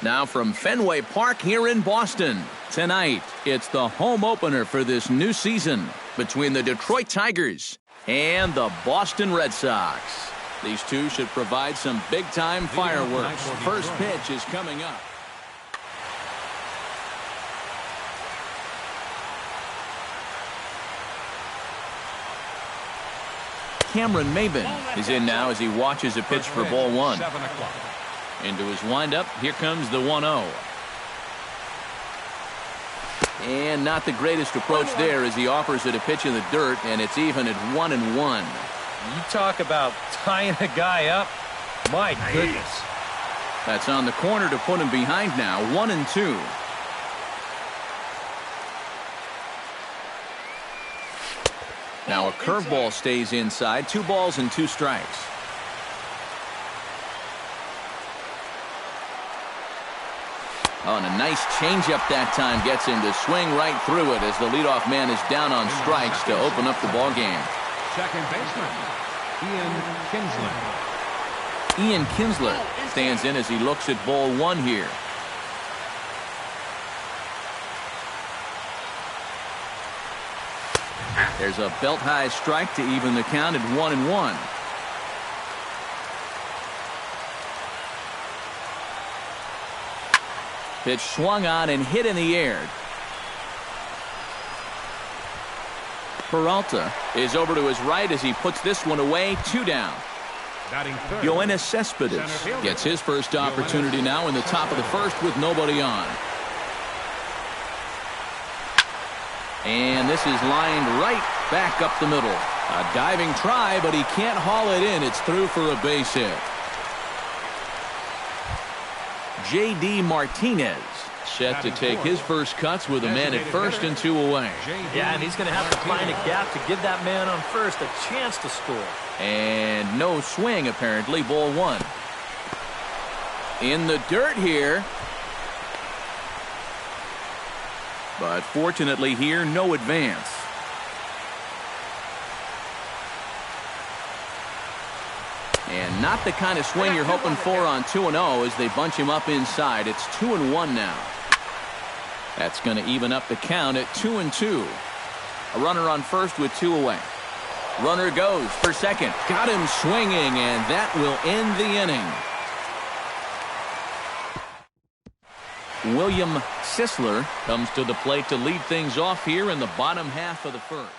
Now from Fenway Park here in Boston. Tonight, it's the home opener for this new season between the Detroit Tigers and the Boston Red Sox. These two should provide some big-time fireworks. First pitch is coming up. Cameron Maben is in now as he watches a pitch for ball one. Into his windup, here comes the 1-0. And not the greatest approach there as he offers it a pitch in the dirt, and it's even at 1-1. You talk about tying a guy up. My goodness. That's on the corner to put him behind now, 1-2. Now a curveball stays inside, 2 balls and 2 strikes. Oh, and a nice changeup that time gets him to swing right through it as the leadoff man is down on strikes to open up the ball game. Second baseman, Ian Kinsler. Ian Kinsler stands in as he looks at ball one here. There's a belt-high strike to even the count at 1-1. Pitch swung on and hit in the air. Peralta is over to his right as he puts this one away. 2 down. Yoenis Cespedes gets his first opportunity now in the top of the first with nobody on. And this is lined right back up the middle. A diving try, but he can't haul it in. It's through for a base hit. J.D. Martinez set to take his first cuts with a man at first and 2 away. Yeah, and he's going to have to find a gap to give that man on first a chance to score. And no swing, apparently. Ball one. In the dirt here. But fortunately here, no advance. And not the kind of swing you're hoping for on 2-0 as they bunch him up inside. It's 2-1 now. That's going to even up the count at 2-2. A runner on first with 2 away. Runner goes for second. Got him swinging, and that will end the inning. William Sisler comes to the plate to lead things off here in the bottom half of the first.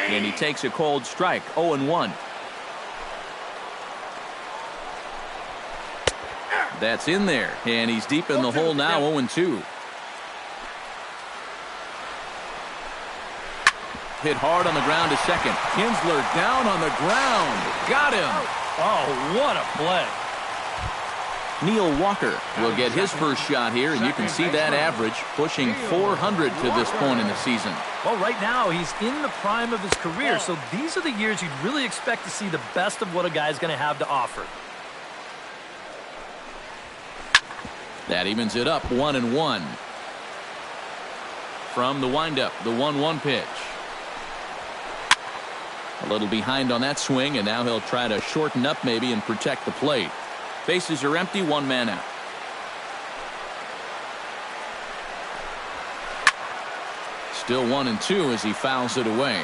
And he takes a cold strike, 0-1. That's in there, and he's deep in the hole now, 0-2. Hit hard on the ground to second. Kinsler down on the ground. Got him. Oh, what a play. Neil Walker will get his first shot here, and you can see that average pushing 400 to this point in the season. Well, right now he's in the prime of his career, so these are the years you'd really expect to see the best of what a guy's going to have to offer. That evens it up, 1-1. From the windup, the 1-1 pitch. A little behind on that swing, and now he'll try to shorten up maybe and protect the plate. Bases are empty, 1 man out. Still 1-2 as he fouls it away.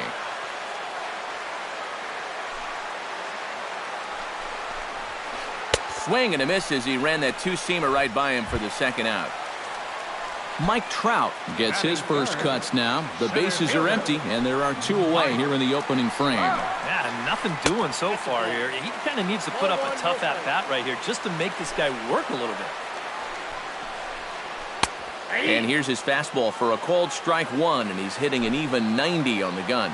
Swing and a miss as he ran that 2-seamer right by him for the second out. Mike Trout gets his first cuts now. The bases are empty, and there are 2 away here in the opening frame. Yeah, nothing doing so far here. He kind of needs to put up a tough at-bat right here just to make this guy work a little bit. And here's his fastball for a called strike 1, and he's hitting an even 90 on the gun.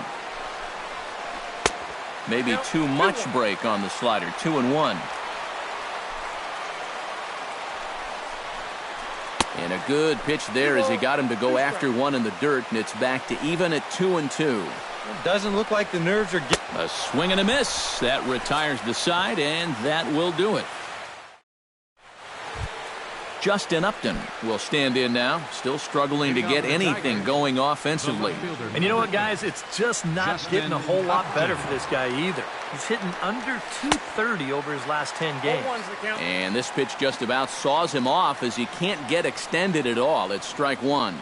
Maybe too much break on the slider, 2-1. And a good pitch there as he got him to go after one in the dirt, and it's back to even at 2-2. It doesn't look like the nerves are getting... A swing and a miss. That retires the side, and that will do it. Justin Upton will stand in now, still struggling to get anything going offensively. And you know what, guys? It's just not getting a whole lot better for this guy either. He's hitting under 230 over his last 10 games. And this pitch just about saws him off as he can't get extended at all. It's strike one.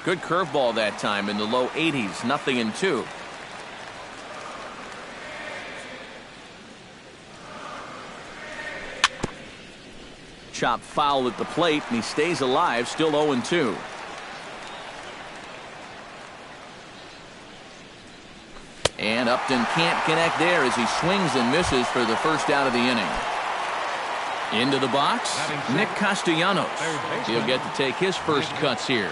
Good curveball that time in the low 80s, 0-2. Chop foul at the plate, and he stays alive, still 0-2. And Upton can't connect there as he swings and misses for the first out of the inning. Into the box, Nick Castellanos. He'll get to take his first cuts here.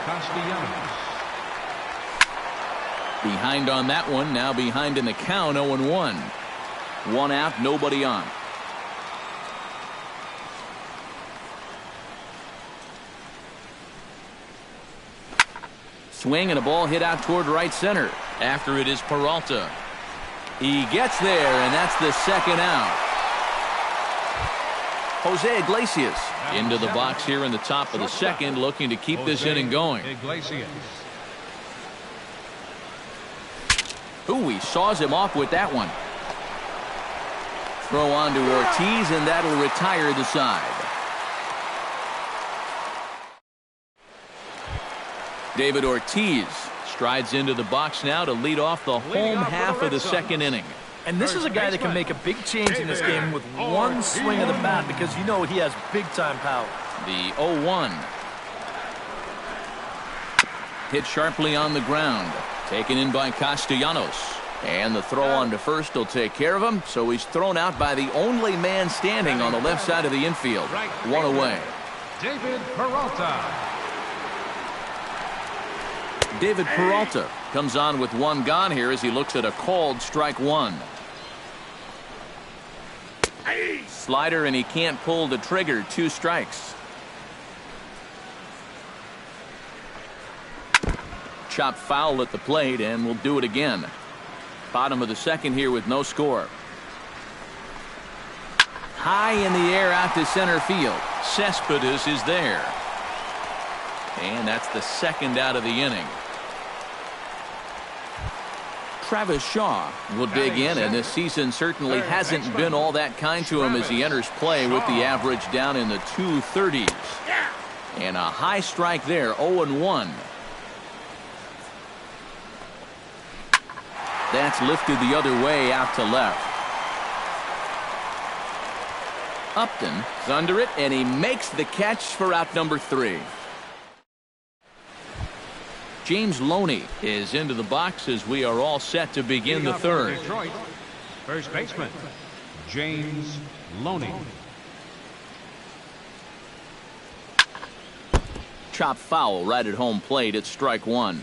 Behind on that one, now behind in the count, 0-1. One out, nobody on. Swing and a ball hit out toward right center. After it is Peralta. He gets there, and that's the second out. Jose Iglesias into the box here in the top of the second, looking to keep this inning going. Ooh, he saws him off with that one. Throw on to Ortiz, and that'll retire the side. David Ortiz strides into the box now to lead off the home half of the second inning. And this is a guy that can make a big change in this game with one swing of the bat, because you know he has big-time power. The 0-1. Hit sharply on the ground. Taken in by Castellanos. And the throw on to first will take care of him, so he's thrown out by the only man standing on the left side of the infield. One away. David Peralta. David Peralta comes on with one gone here as he looks at a called strike one. Slider, and he can't pull the trigger. 2 strikes. Chop foul at the plate, and we'll do it again. Bottom of the second here with no score. High in the air out to center field. Cespedes is there. And that's the second out of the inning. Travis Shaw will dig in, and this season certainly hasn't been all that kind to him as he enters play with the average down in the 230s. And a high strike there, 0-1. That's lifted the other way out to left. Upton is under it, and he makes the catch for out number 3. James Loney is into the box as we are all set to begin the third. Detroit, first baseman, James Loney. Chop foul right at home plate. It's strike one.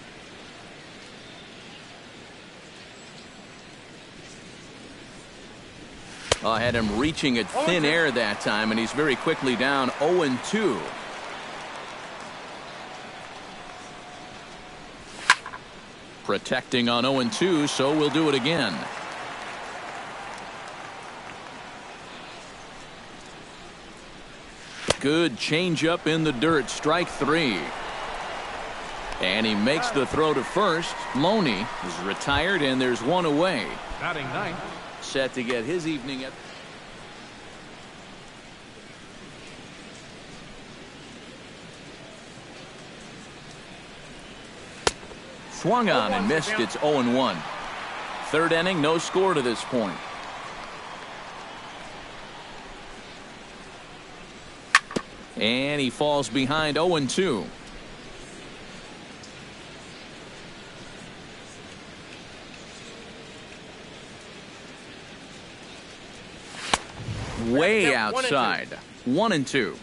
I had him reaching at thin air that time, and he's very quickly down 0-2. Protecting on 0-2, so we'll do it again. Good changeup in the dirt, strike 3. And he makes the throw to first. Loney is retired, and there's one away. Batting ninth. Set to get his evening at. Swung on and missed. It's 0-1. Third inning, no score to this point. And he falls behind 0-2. Way outside. 1-2.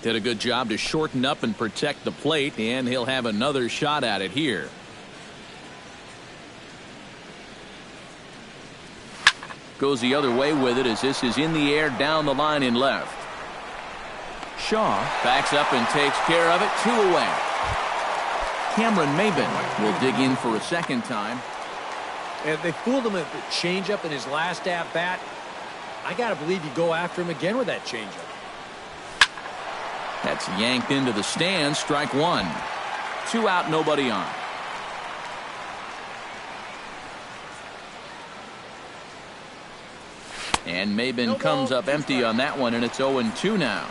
Did a good job to shorten up and protect the plate, and he'll have another shot at it here. Goes the other way with it as this is in the air down the line in left. Shaw backs up and takes care of it. 2 away. Cameron Maben will dig in for a second time. And they fooled him with the changeup in his last at-bat. I got to believe you go after him again with that changeup. That's yanked into the stands. Strike one. 2 out, nobody on. And Maben comes up empty on that one, and it's 0-2 now.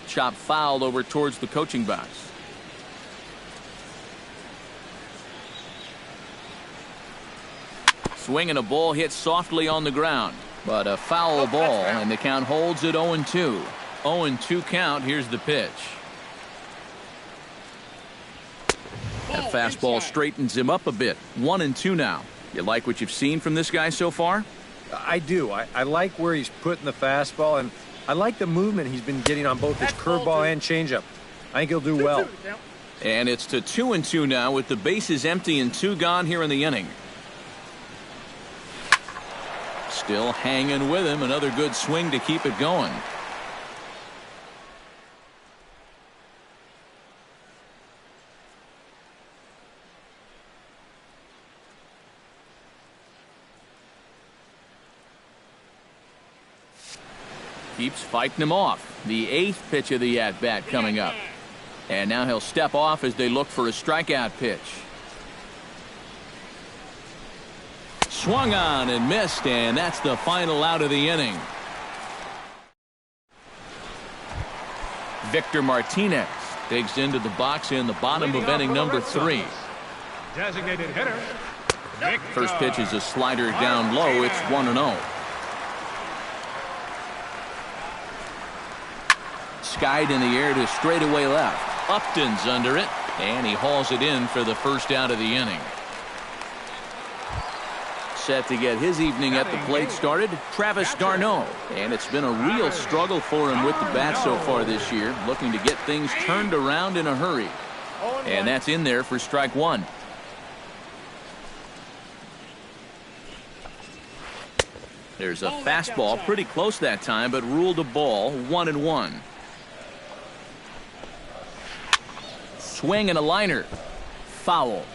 Chop fouled over towards the coaching box. Swinging a ball hit softly on the ground, but a foul ball, and the count holds at 0-2. 0-2 count. Here's the pitch. That fastball straightens him up a bit. 1-2 now. You like what you've seen from this guy so far? I do. I like where he's putting the fastball, and I like the movement he's been getting on both his curveball and changeup. I think he'll do well. And it's to 2-2 now with the bases empty and 2 gone here in the inning. Still hanging with him. Another good swing to keep it going. Keeps fighting him off. The 8th pitch of the at-bat coming up. And now he'll step off as they look for a strikeout pitch. Swung on and missed, and that's the final out of the inning. Victor Martinez digs into the box in the bottom of inning number 3. Designated hitter. First pitch is a slider down low. It's 1-0. Skied in the air to straightaway left. Upton's under it, and he hauls it in for the first out of the inning. Set to get his evening at the plate started, Travis d'Arnaud. And it's been a real struggle for him with the bat so far this year, looking to get things turned around in a hurry. And that's in there for strike one. There's a fastball pretty close that time, but ruled a ball. 1-1. Swing and a liner. Foul.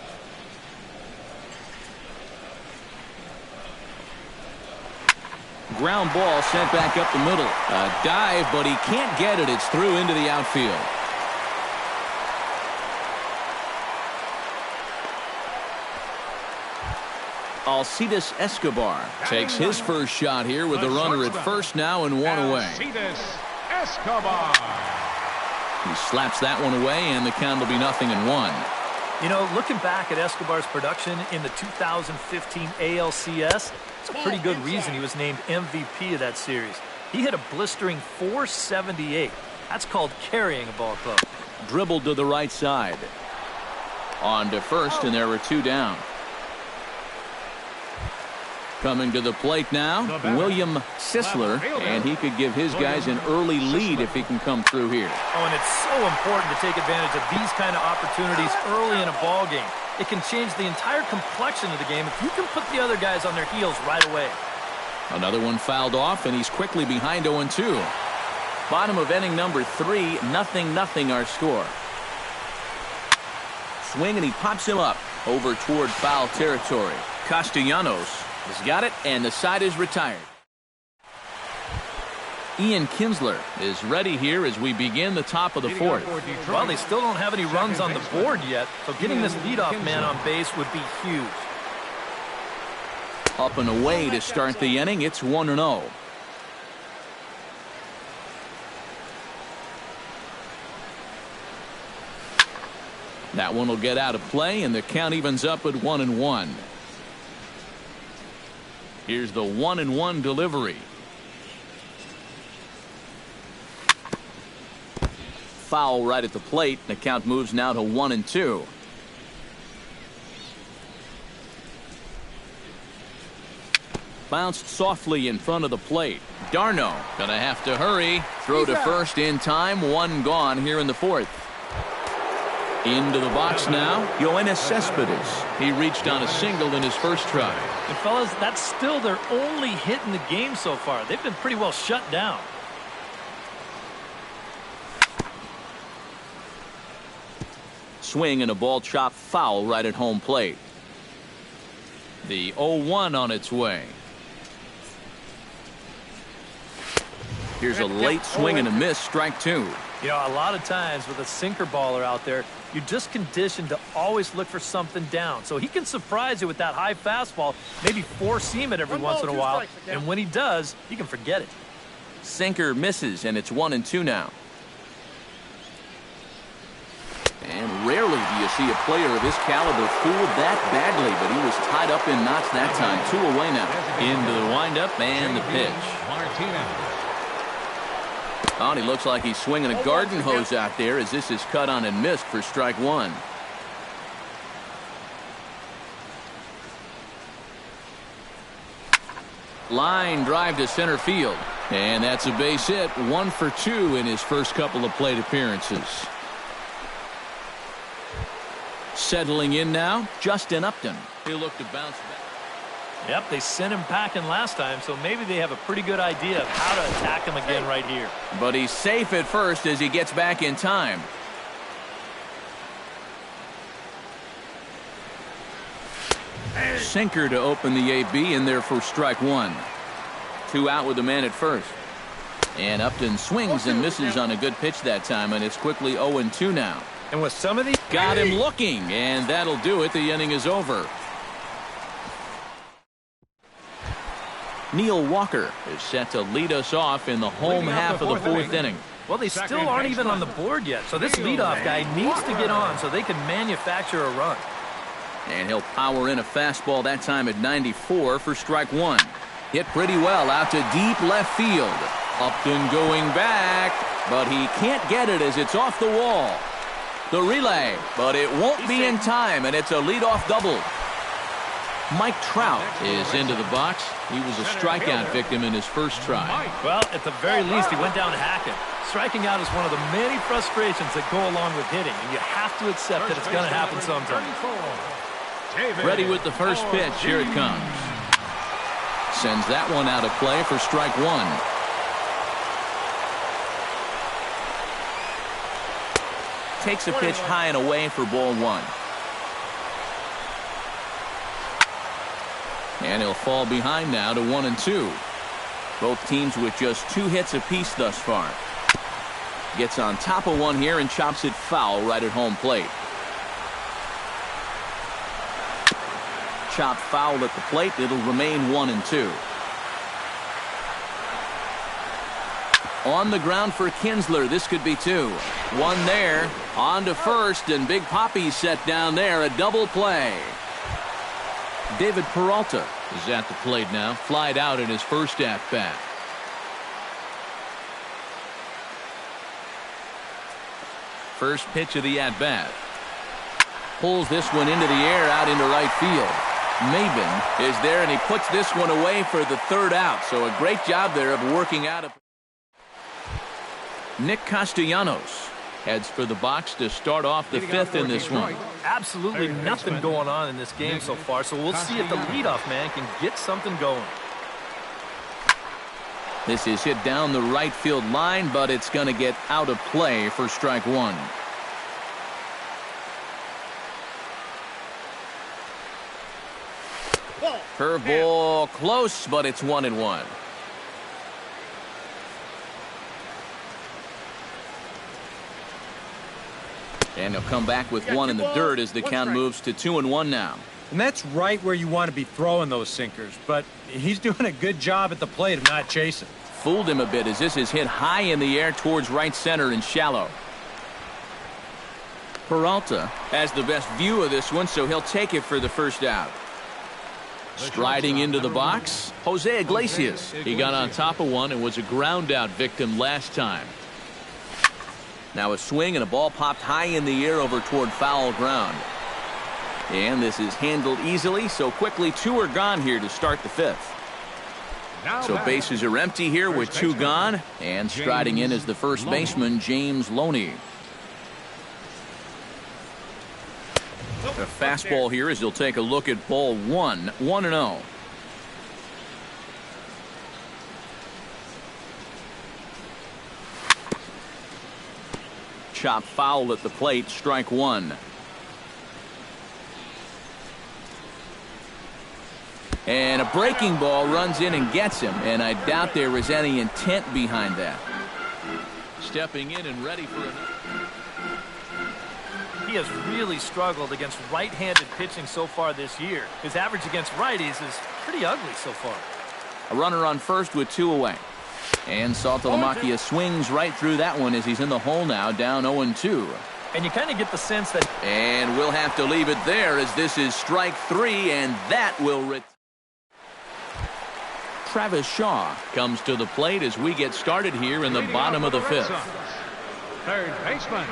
Ground ball sent back up the middle. A dive, but he can't get it. It's through into the outfield. Alcides Escobar takes his first shot here with a runner at first now and 1 away. Alcides Escobar. He slaps that one away, and the count will be 0-1. You know, looking back at Escobar's production in the 2015 ALCS, it's a pretty good reason he was named MVP of that series. He hit a blistering .478. That's called carrying a ball club. Dribbled to the right side. On to first, and there were 2 down. Coming to the plate now, William Sisler, and he could give his guys an early lead if he can come through here. Oh, and it's so important to take advantage of these kind of opportunities early in a ball game. It can change the entire complexion of the game if you can put the other guys on their heels right away. Another one fouled off, and he's quickly behind 0-2. Bottom of inning number 3, 0-0 our score. Swing, and he pops him up over toward foul territory. Castellanos has got it, and the side is retired. Ian Kinsler is ready here as we begin the top of the 4th. Well, they still don't have any runs on the board yet, so getting this leadoff man on base would be huge. Up and away to start the inning. It's 1-0. That one will get out of play, and the count evens up at 1-1. Here's the 1-1 delivery. Foul right at the plate. The count moves now to 1-2. Bounced softly in front of the plate. d'Arnaud gonna have to hurry. Throw to first in time. 1 gone here in the 4th. Into the box now, Yoenis Cespedes. He reached on a single in his first try. And fellas, that's still their only hit in the game so far. They've been pretty well shut down. swing and a ball chopped foul right at home plate. The 0-1 on its way. Here's a late swing and a miss, strike two. You know, a lot of times with a sinker baller out there, you're just conditioned to always look for something down. So he can surprise you with that high fastball, maybe four-seam it every once in a while. And when he does, you can forget it. Sinker misses, and it's 1-2 now. And rarely do you see a player of his caliber fooled that badly, but he was tied up in knots that time. 2 away now. Into the windup and the pitch. Oh, and he looks like he's swinging a garden hose out there as this is cut on and missed for strike one. Line drive to center field. And that's a base hit. 1 for 2 in his first couple of plate appearances. Settling in now, Justin Upton. He'll look to bounce back. Yep, they sent him packing last time, so maybe they have a pretty good idea of how to attack him again right here. But he's safe at first as he gets back in time. Sinker to open the AB in there for strike one. 2 out with the man at first. And Upton swings and misses on a good pitch that time, and it's quickly 0-2 now. And with some of these... Got him looking, and that'll do it. The inning is over. Neil Walker is set to lead us off in the home half of the fourth inning. Well, they still aren't even on the board yet, so this leadoff guy needs to get on so they can manufacture a run. And he'll power in a fastball that time at 94 for strike one. Hit pretty well out to deep left field. Upton going back, but he can't get it as it's off the wall. The relay, but it won't be in time, and it's a leadoff double. Mike Trout is into the box. He was a strikeout victim in his first try. Well, at the very least, he went down hacking. Striking out is one of the many frustrations that go along with hitting, and you have to accept that it's going to happen sometime. Ready with the first pitch. Here it comes. Sends that one out of play for strike one. Takes a pitch high and away for ball one. And he'll fall behind now to 1-2. Both teams with just 2 hits apiece thus far. Gets on top of one here and chops it foul right at home plate. Chopped foul at the plate. It'll remain 1-2. On the ground for Kinsler. This could be 2. One there. On to first, and Big Papi's set down there. A double play. David Peralta is at the plate now. Flied out in his first at-bat. First pitch of the at-bat. Pulls this one into the air out into right field. Maben is there, and he puts this one away for the 3rd out. So a great job there of working out. Nick Castellanos heads for the box to start off the 5th in this one. Absolutely nothing going on in this game so far, so we'll see if the leadoff man can get something going. This is hit down the right field line, but it's going to get out of play for strike one. Curveball close, but it's 1-1. And he'll come back with one in the dirt as the count moves to 2-1 now. And that's right where you want to be throwing those sinkers, but he's doing a good job at the plate of not chasing. Fooled him a bit as this is hit high in the air towards right center and shallow. Peralta has the best view of this one, so he'll take it for the first out. Striding into the box, Jose Iglesias. He got on top of one and was a ground out victim last time. Now a swing and a ball popped high in the air over toward foul ground. And this is handled easily, so quickly 2 are gone here to start the 5th. So bases are empty here with 2 gone, and striding in is the first baseman, James Loney. The fastball here as he'll take a look at ball 1, 1-0. Chop foul at the plate, strike one. And a breaking ball runs in and gets him, and I doubt there was any intent behind that. Stepping in and ready for another. He has really struggled against right-handed pitching so far this year. His average against righties is pretty ugly so far. A runner on first with 2 away. And Saltalamacchia swings right through that one as he's in the hole now, down 0-2. And you kind of get the sense that... And we'll have to leave it there as this is strike 3, and that will... Travis Shaw comes to the plate as we get started here in the bottom of the 5th. Third baseman,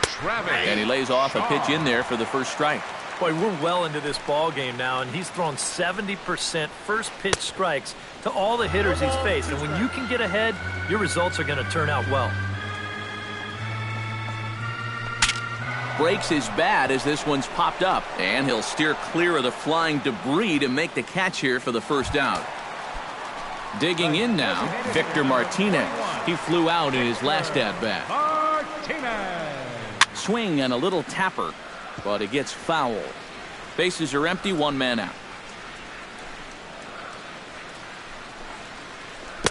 Travis. And he lays off a pitch in there for the first strike. Boy, we're well into this ball game now, and he's thrown 70% first pitch strikes to all the hitters he's faced. And when you can get ahead, your results are going to turn out well. Breaks his bat as this one's popped up, and he'll steer clear of the flying debris to make the catch here for the first out. Digging in now, Victor Martinez. He flew out in his last at-bat. Martinez. Swing and a little tapper, but it gets foul. Bases are empty, 1 man out.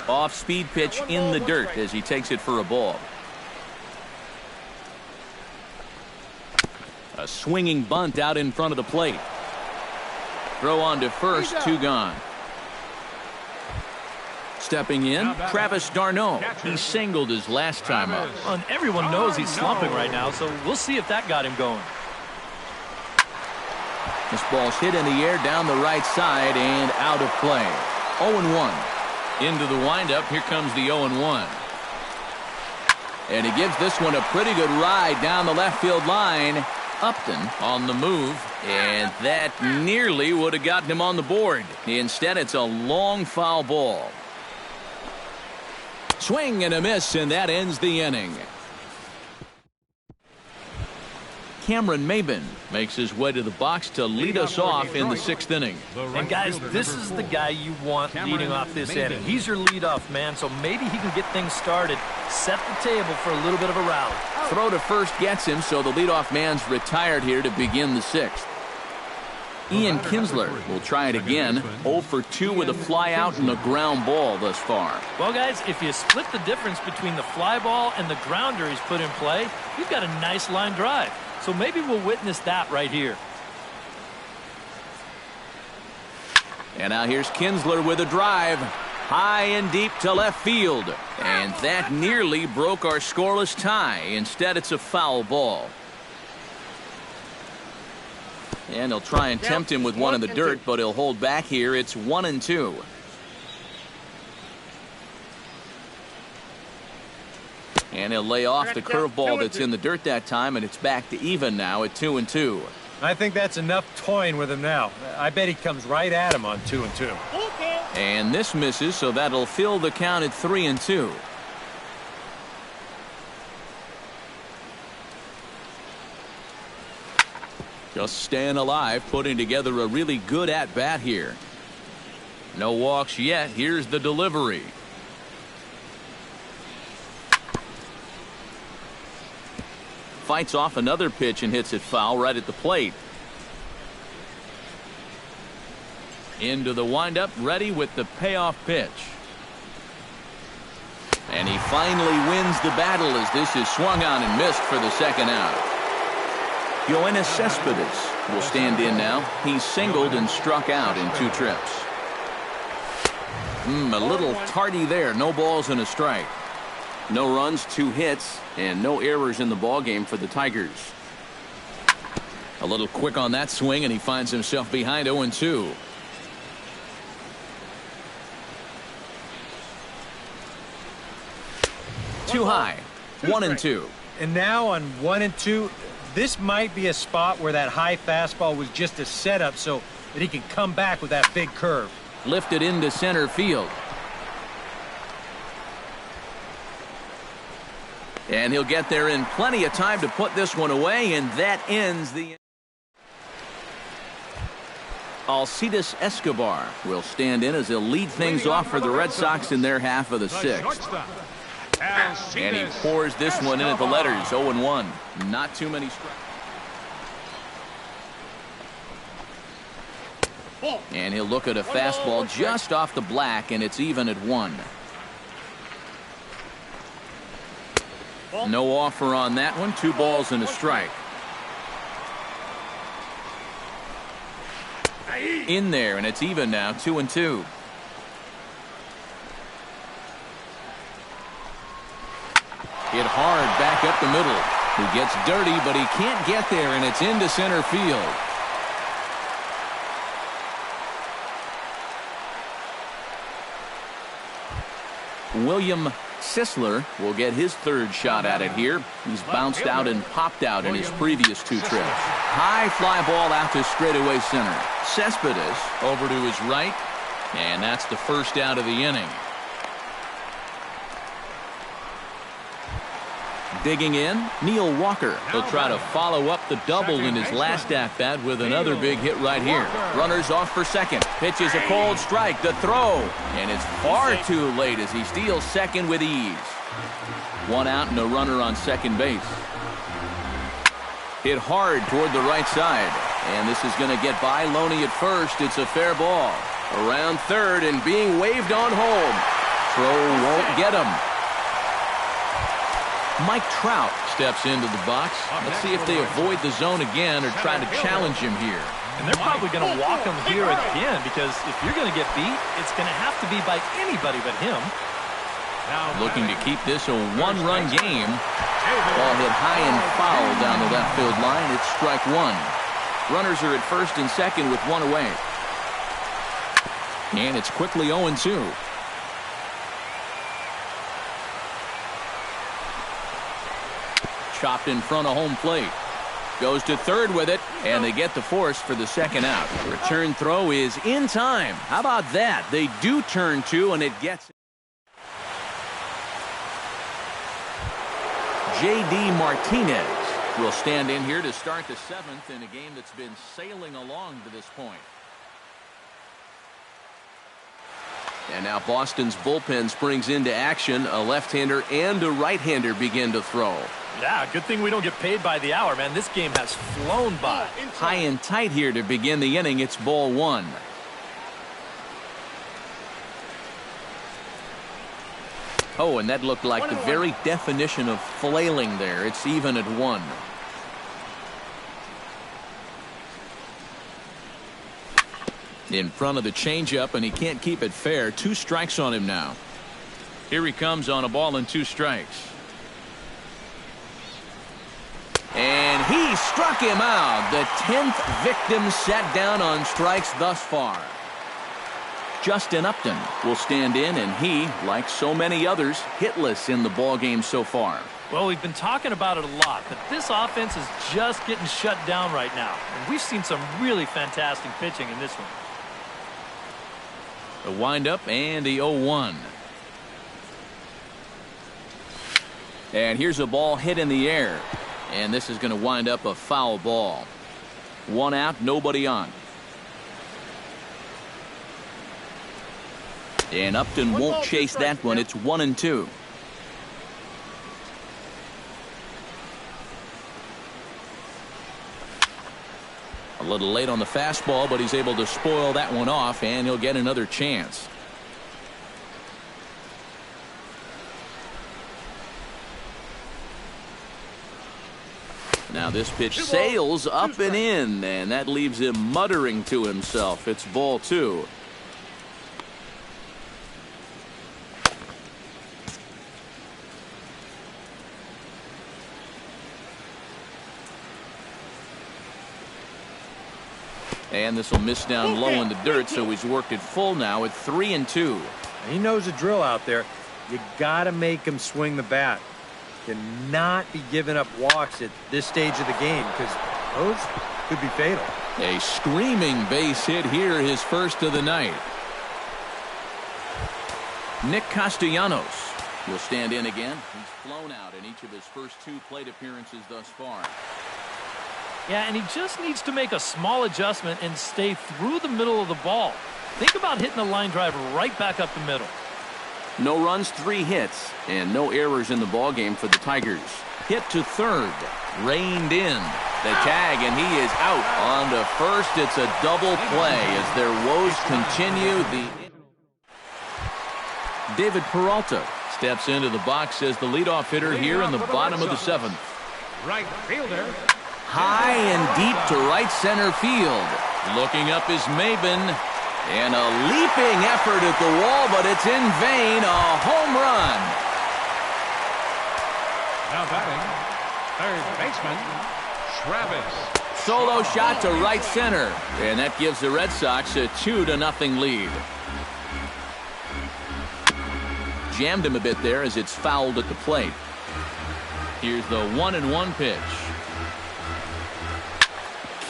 Off-speed pitch in the dirt as he takes it for a ball. A swinging bunt out in front of the plate. Throw on to first, 2 gone. Stepping in, Travis d'Arnaud. He singled his last time up. Well, and everyone knows he's slumping right now, so we'll see if that got him going. This ball's hit in the air down the right side and out of play. 0-1. Into the windup, here comes the 0-1. And he gives this one a pretty good ride down the left field line. Upton on the move, and that nearly would have gotten him on the board. Instead, it's a long foul ball. Swing and a miss, and that ends the inning. Cameron Maben makes his way to the box to lead us off in the 6th inning. And guys, this is the guy you want leading off this inning. He's your leadoff man, so maybe he can get things started, set the table for a little bit of a rally. Throw to first gets him, so the leadoff man's retired here to begin the 6th. Ian Kinsler will try it again. 0 for 2 with a fly out and a ground ball thus far. Well, guys, if you split the difference between the fly ball and the grounder he's put in play, you've got a nice line drive. So maybe we'll witness that right here. And now here's Kinsler with a drive. High and deep to left field. And that nearly broke our scoreless tie. Instead, it's a foul ball. And he'll try and tempt him with one in the dirt, but he'll hold back here. It's 1-2. And he'll lay off the curveball that's in the dirt that time, and it's back to even now at 2-2. I think that's enough toying with him now. I bet he comes right at him on 2-2. And this misses, so that'll fill the count at 3-2. Just staying alive, putting together a really good at-bat here. No walks yet. Here's the delivery. Fights off another pitch and hits it foul right at the plate. Into the windup, ready with the payoff pitch. And he finally wins the battle as this is swung on and missed for the 2nd out. Yoenis Cespedes will stand in now. He's singled and struck out in 2 trips. A little tardy there. No balls and a strike. No runs, 2 hits, and no errors in the ballgame for the Tigers. A little quick on that swing, and he finds himself behind 0-2. Too high. 1-2. And now on 1-2, this might be a spot where that high fastball was just a setup so that he can come back with that big curve. Lifted into center field. And he'll get there in plenty of time to put this one away, and that ends the... Alcides Escobar will stand in as he'll lead things off for the Red Sox in their half of the 6th. And he pours this one in at the letters, 0-1. Not too many strikes. And he'll look at a fastball just off the black, and it's even at 1. No offer on that one. 2 balls and a strike. In there, and it's even now, 2-2. Hit hard back up the middle. He gets dirty, but he can't get there, and it's into center field. William Sisler will get his 3rd shot at it here. He's bounced out and popped out in his previous 2 trips. High fly ball out to straightaway center. Cespedes over to his right, and that's the first out of the inning. Digging in, Neil Walker. He'll try to follow up the double in his last at-bat with another big hit right here. Runners off for second. Pitches a cold strike. The throw. And it's far too late as he steals second with ease. 1 out and a runner on second base. Hit hard toward the right side. And this is going to get by Loney at first. It's a fair ball. Around third and being waved on home. Throw won't get him. Mike Trout steps into the box. Let's see if they avoid the zone again or try to challenge him here. And they're probably going to walk him here again, because if you're going to get beat, it's going to have to be by anybody but him. Looking to keep this a 1-run game. Ball hit high and foul down the left field line. It's strike 1. Runners are at first and second with 1 away. And it's quickly 0-2. Chopped in front of home plate. Goes to third with it, and they get the force for the second out. Return throw is in time. How about that? They do turn 2, and it gets. J.D. Martinez will stand in here to start the 7th in a game that's been sailing along to this point. And now Boston's bullpen springs into action. A left-hander and a right-hander begin to throw. Yeah, good thing we don't get paid by the hour, man. This game has flown by. High and tight here to begin the inning. It's ball 1. Oh, and that looked like the very definition of flailing there. It's even at 1. In front of the changeup, and he can't keep it fair. 2 strikes on him now. Here he comes on a ball and 2 strikes. And he struck him out. The 10th victim set down on strikes thus far. Justin Upton will stand in, and he, like so many others, hitless in the ballgame so far. Well, we've been talking about it a lot, but this offense is just getting shut down right now. And we've seen some really fantastic pitching in this one. The windup and the 0-1. And here's a ball hit in the air. And this is going to wind up a foul ball. 1 out, nobody on. And Upton won't chase that one. It's 1-2. A little late on the fastball, but he's able to spoil that one off, and he'll get another chance. Now this pitch sails up and in, and that leaves him muttering to himself. It's ball 2. And this will miss down low in the dirt, so he's worked it full now at 3-2. He knows the drill out there. You got to make him swing the bat. Cannot be giving up walks at this stage of the game, because those could be fatal. A screaming base hit here, his first of the night. Nick Castellanos will stand in again. He's flown out in each of his first 2 plate appearances thus far. Yeah, and he just needs to make a small adjustment and stay through the middle of the ball. Think about hitting a line drive right back up the middle. No runs, 3 hits, and no errors in the ballgame for the Tigers. Hit to third, reined in. The tag, and he is out. On to first, it's a double play as their woes continue. David Peralta steps into the box as the leadoff hitter here in the bottom of the seventh. Right fielder. High and deep to right center field. Looking up is Maben. And a leaping effort at the wall, but it's in vain. A home run. Now batting, third baseman, Travis. Solo shot to right center. And that gives the Red Sox a 2-0 lead. Jammed him a bit there as it's fouled at the plate. Here's the 1-1 pitch.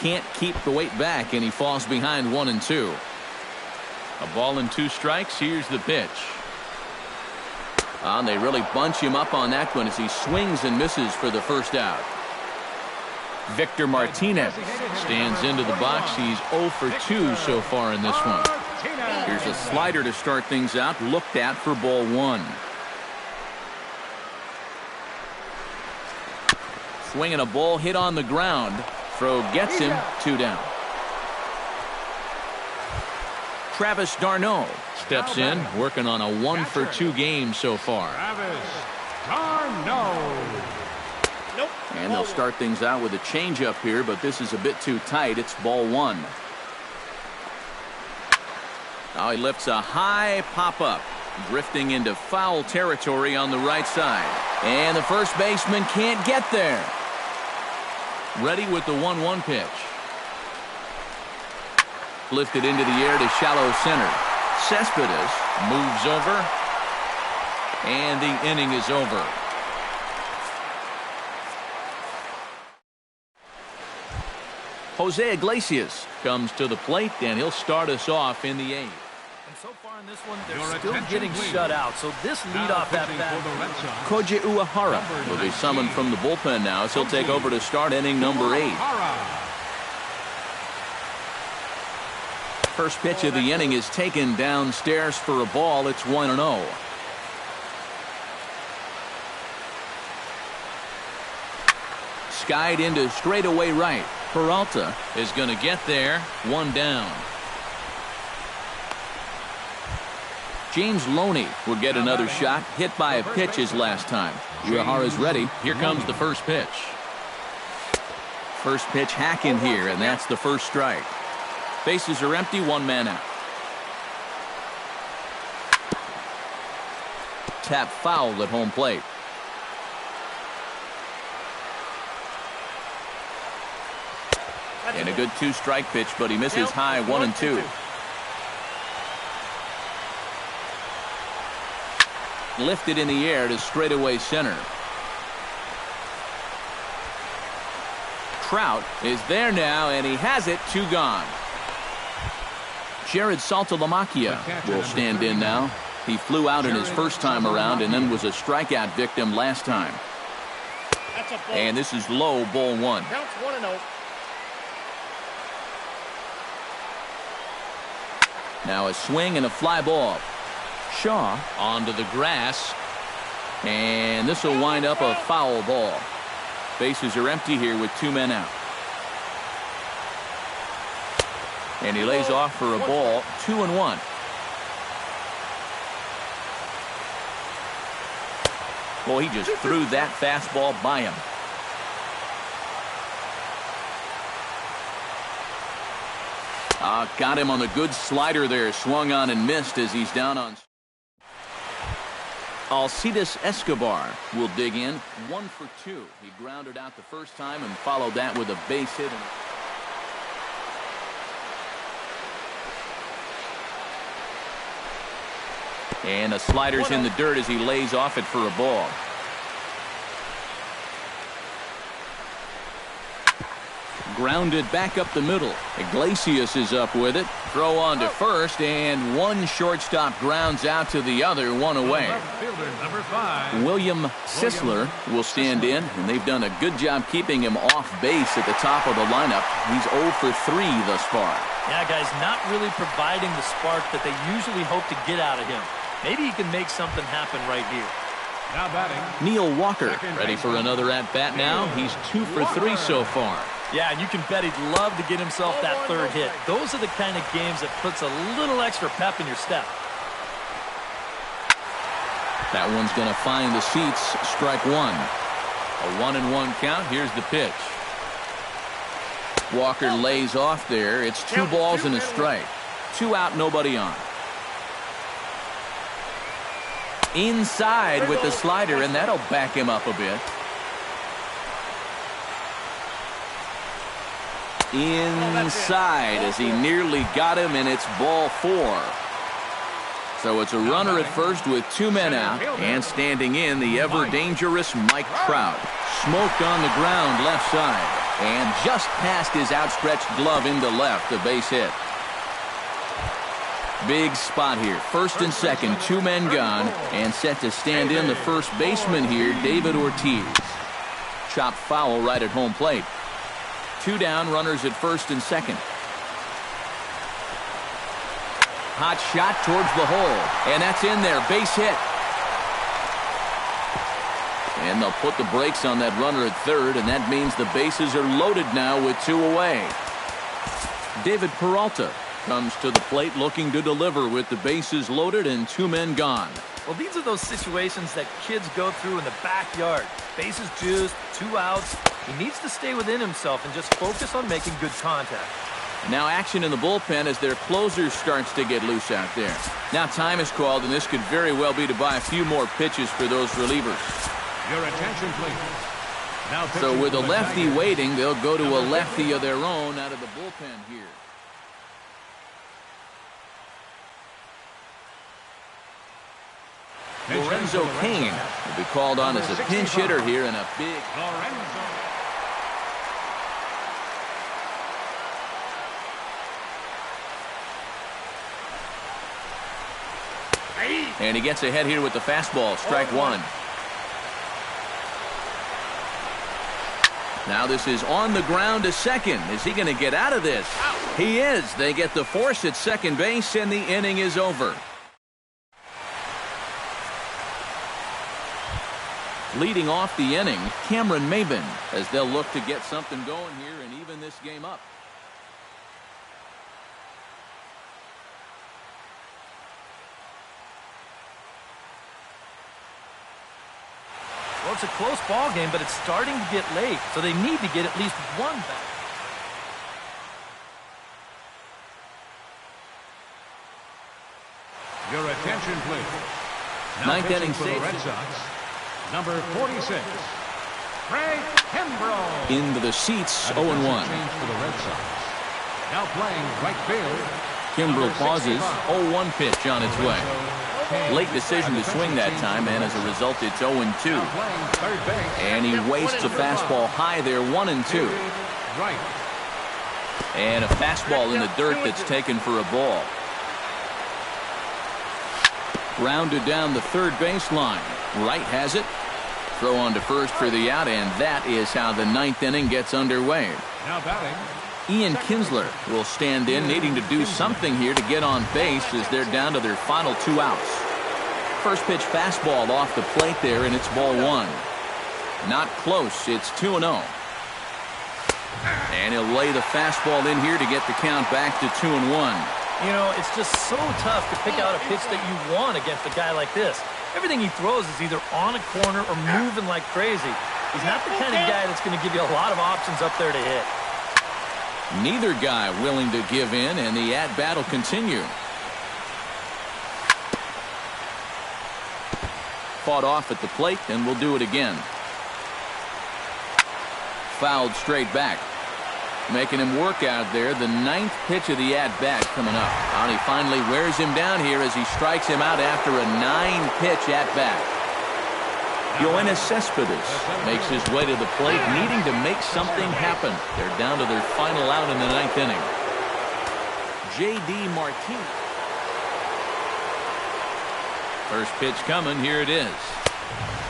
Can't keep the weight back, and he falls behind 1-2. A ball and 2 strikes. Here's the pitch. And they really bunch him up on that one as he swings and misses for the first out. Victor Martinez stands into the box. He's 0 for 2 so far in this one. Here's a slider to start things out, looked at for ball 1. Swinging a ball hit on the ground. Throw gets him, 2 down. Travis d'Arnaud steps in, working on a 1 for 2 game so far. Travis d'Arnaud. And they'll start things out with a changeup here, but this is a bit too tight. It's ball 1. Now he lifts a high pop-up, drifting into foul territory on the right side. And the first baseman can't get there. Ready with the 1-1 pitch. Lifted into the air to shallow center. Cespedes moves over. And the inning is over. Jose Iglesias comes to the plate, and he'll start us off in the 8th. And so far in this one, they're still getting shut out. So this leadoff at bat. Koji Uehara will be summoned from the bullpen now, so he'll take over to start inning number 8. First pitch of the inning is taken downstairs for a ball. It's 1-0. Skied into straightaway right. Peralta is going to get there. 1 down. James Loney will get another shot. Hit by a pitch his last time. Uehara's ready. Here comes the first pitch. First pitch hack in here, and that's the first strike. Bases are empty, 1 man out. Tap foul at home plate. And a good 2-strike pitch, but he misses high 1-2. Lifted in the air to straightaway center. Trout is there now, and he has it. 2 gone. Jared Saltalamacchia will stand in now. He flew out in his first time around and then was a strikeout victim last time. And this is low, ball 1. Counts 1-0. Now a swing and a fly ball. Shaw onto the grass. And this will wind up a foul ball. Bases are empty here with 2 men out. And he lays off for a ball. 2-1. Boy, he just threw that fastball by him. Got him on the good slider there. Swung on and missed as he's down on. Alcides Escobar will dig in. 1 for 2. He grounded out the first time and followed that with a base hit. And the slider's in the dirt as he lays off it for a ball. Grounded back up the middle. Iglesias is up with it. Throw on to first, and one shortstop grounds out to the other, 1 away. Number 5. William Sisler will stand in, and they've done a good job keeping him off base at the top of the lineup. He's 0 for 3 thus far. Yeah, guys, not really providing the spark that they usually hope to get out of him. Maybe he can make something happen right here. Now batting. Neil Walker ready for another at-bat now. He's 2 for 3 so far. Yeah, and you can bet he'd love to get himself that third hit. Those are the kind of games that puts a little extra pep in your step. That one's going to find the seats. Strike one. A 1-1 count. Here's the pitch. Walker lays off there. It's 2 balls and a strike. 2 out, nobody on. Inside with the slider, and that'll back him up a bit. Inside as he nearly got him, and it's ball 4. So it's a runner at first with 2 men out, and standing in the ever-dangerous Mike Trout. Smoked on the ground left side, and just past his outstretched glove into left, a base hit. Big spot here. First and second, 2 men gone, and set to stand in the first baseman here, David Ortiz. Chopped foul right at home plate. 2 down, runners at first and second. Hot shot towards the hole, and that's in there. Base hit. And they'll put the brakes on that runner at third, and that means the bases are loaded now with 2 away. David Peralta comes to the plate looking to deliver with the bases loaded and 2 men gone. Well, these are those situations that kids go through in the backyard. Bases juiced, 2 outs. He needs to stay within himself and just focus on making good contact. Now action in the bullpen as their closer starts to get loose out there. Now time is called, and this could very well be to buy a few more pitches for those relievers. Your attention, please. Now so with a lefty waiting, they'll go to a lefty of their own out of the bullpen here. Lorenzo Cain will be called on as a pinch hitter here in a big... And he gets ahead here with the fastball. Strike one. Now this is on the ground to second. Is he going to get out of this? He is. They get the force at second base, and the inning is over. Leading off the inning, Cameron Maybin, as they'll look to get something going here and even this game up. Well, it's a close ball game, but it's starting to get late, so they need to get at least 1 back. Your attention, please. Now Ninth inning for the save. Red Sox, number 46, Craig Kimbrell. Into the seats, 0-1. Change for the Red Sox. Now playing right field. Kimbrell pauses, 0-1 pitch on its way. Late decision to swing that time, and as a result, it's 0-2. And he wastes a fastball high there, 1-2. Right. And a fastball in the dirt that's taken for a ball. Grounded down the third baseline. Wright has it. Throw on to first for the out, and that is how the 9th inning gets underway. Now batting, Ian Kinsler will stand in, needing to do something here to get on base as they're down to their final 2 outs. First pitch fastball off the plate there, and it's ball 1. Not close. It's 2-0. And he'll lay the fastball in here to get the count back to 2-1. You know, it's just so tough to pick out a pitch that you want against a guy like this. Everything he throws is either on a corner or moving like crazy. He's not the kind of guy that's going to give you a lot of options up there to hit. Neither guy willing to give in, and the at-bat will continue. Fought off at the plate, and we'll do it again. Fouled straight back. Making him work out there. The 9th pitch of the at-bat coming up. And he finally wears him down here as he strikes him out after a 9-pitch at-bat. Yoenis Cespedes makes his way to the plate, needing to make something happen. They're down to their final out in the 9th inning. J.D. Martinez. First pitch coming. Here it is.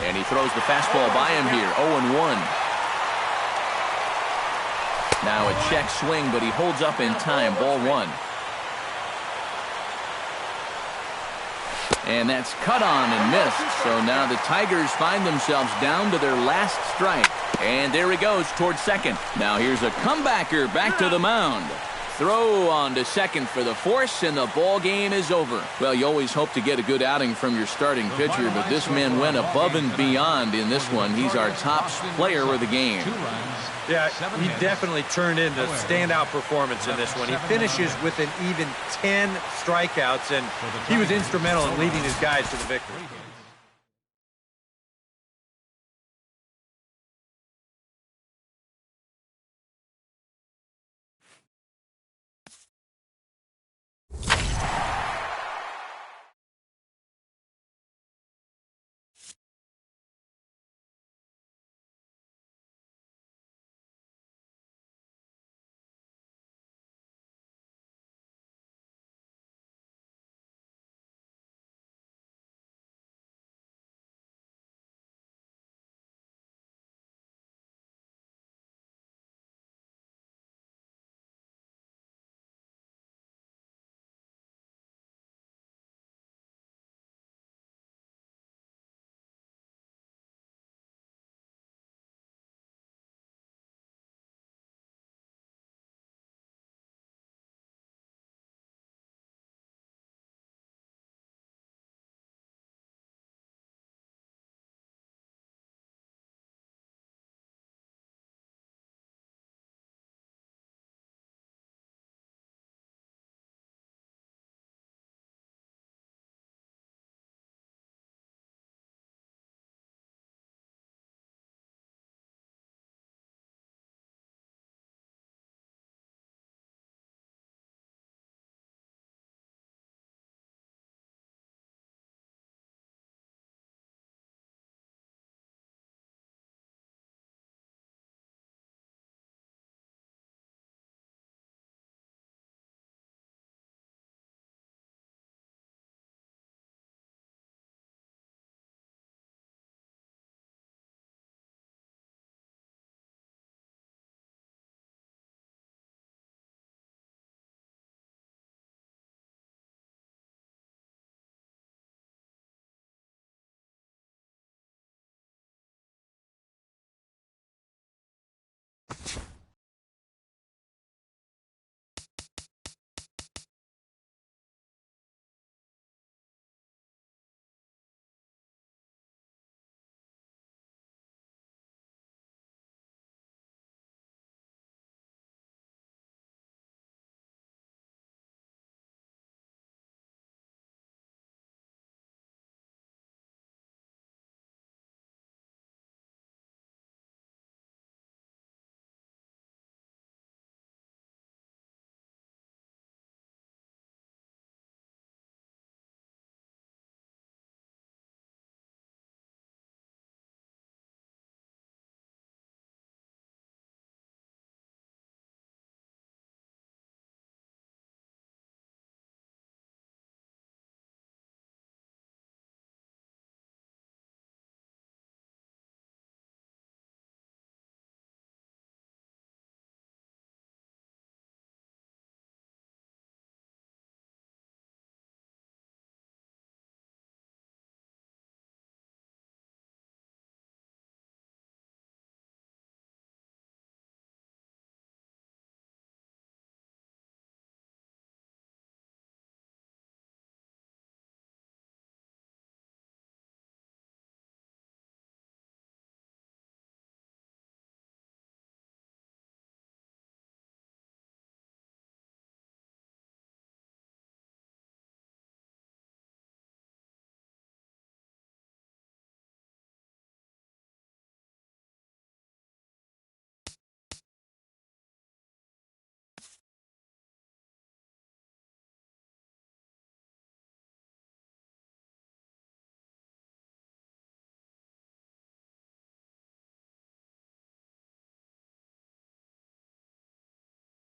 And he throws the fastball by him here. 0-1. Now a check swing, but he holds up in time. Ball 1. And that's cut on and missed. So now the Tigers find themselves down to their last strike. And there he goes towards second. Now here's a comebacker back to the mound. Throw on to second for the force, and the ball game is over. Well, you always hope to get a good outing from your starting pitcher, but this man went above and beyond in this one. He's our top player of the game. Yeah, he definitely turned into standout performance in this one. He finishes with an even 10 strikeouts, and he was instrumental in leading his guys to the victory.